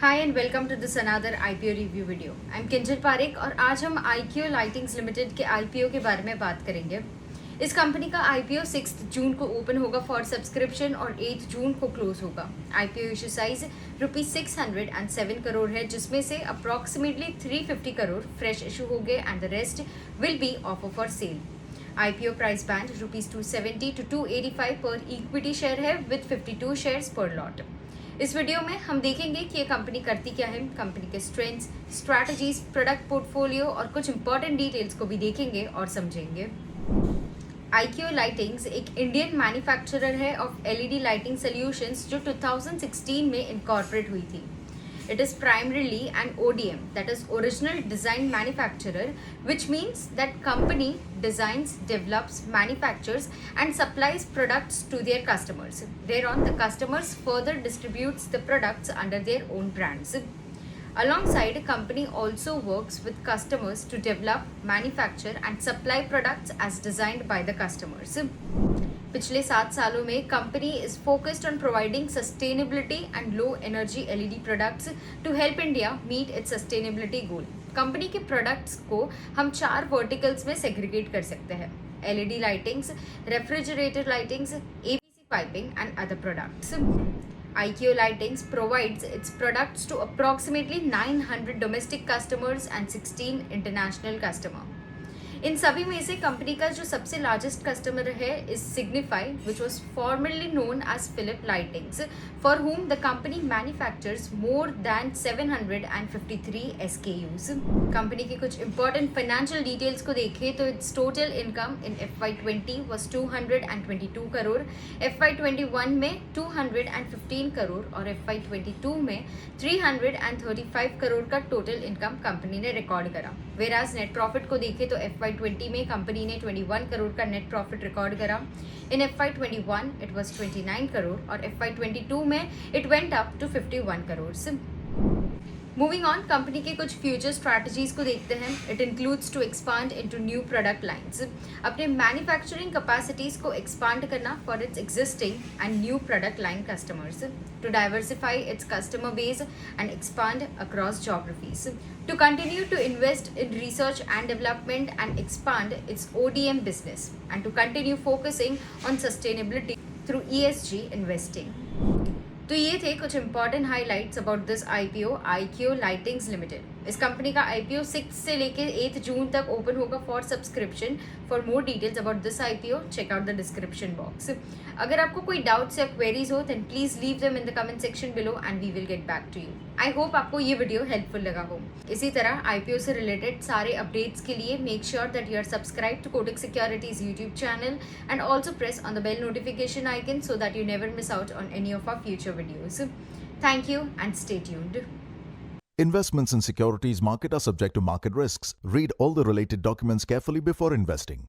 Hi and welcome to this another IPO review video. I am Kinjal Parekh और आज हम IQ lightings limited के IPO के बारे में बात करेंगे। इस कंपनी का आईपीओ 6 जून को ओपन होगा फॉर सब्सक्रिप्शन और 8 जून को क्लोज होगा। आईपीओ इशू साइज ₹607 करोड़ है, जिसमें से अप्रॉक्सीमेटली 350 करोड़ फ्रेश इशू हो गए and the rest will be offer for sale. IPO price band ₹270 to 285 पर इक्विटी शेयर है विद 52 शेयर्स पर लॉट। इस वीडियो में हम देखेंगे कि ये कंपनी करती क्या है, कंपनी के स्ट्रेंथ्स, स्ट्रैटेजीज, प्रोडक्ट पोर्टफोलियो और कुछ इंपॉर्टेंट डिटेल्स को भी देखेंगे और समझेंगे। आईक्यू लाइटिंग्स एक इंडियन मैन्युफैक्चरर है ऑफ एलईडी लाइटिंग सॉल्यूशंस जो 2016 में इनकॉर्पोरेट हुई थी। It is primarily an ODM, that is original design manufacturer, which means that company designs, develops, manufactures and supplies products to their customers. Thereon the customers further distributes the products under their own brands. Alongside, company also works with customers to develop, manufacture and supply products as designed by the customers. पिछले 7 सालों में company is focused on providing sustainability and low energy LED products to help India meet its sustainability goal. Company के products को हम 4 verticals में segregate कर सकते हैं: LED lightings, refrigerator lightings, ABC piping and other products. IKEO Lightings provides its products to approximately 900 domestic customers and 16 international customers. इन सभी में से कंपनी का जो सबसे लार्जेस्ट कस्टमर है is Signify, which was formerly known as Philip lightings, for whom the company manufactures more than 753 SKUs। Company के कुछ इंपॉर्टेंट फाइनेंशियल डिटेल्स को देखें तो its total income in FY20 was 222 crore, FY21 में 215 करोड़ और FY22 में 335 करोड़ का टोटल इनकम कंपनी ने रिकॉर्ड करा। वेराज नेट प्रॉफिट को देखें तो FY20 में कंपनी ने 21 करोड़ का नेट प्रॉफिट रिकॉर्ड करा। इन FY21 इट वाज 29 करोड़ और FY22 में it went up to 51 crore. Moving on, company के कुछ फ्यूचर स्ट्रैटेजीज को देखते हैं। It includes to expand into new product lines, अपने मैन्युफैक्चरिंग कैपेसिटीज को एक्सपांड करना for its existing and new product line customers, to diversify its customer base and expand across geographies, to continue to invest in research and development and expand its ODM business, and to continue focusing on sustainability through ESG investing. तो ये थे कुछ important highlights about this IPO, IQ lightings limited. इस company का IPO 6 से लेकर 8 जून तक ओपन होगा for subscription. For more details about this IPO check out the description box. अगर आपको कोई डाउट्स या क्वेरीज हो then please leave them in the comment section below and we will get back to you. I hope आपको ये video helpful लगा हो। इसी तरह आईपीओ से रिलेटेड सारे अपडेट्स के लिए make sure that you are subscribe to Kotak securities YouTube channel and also press on the bell notification icon so that you never miss out on any of our future videos. Thank you and stay tuned. Investments in securities market are subject to market risks. Read all the related documents carefully before investing.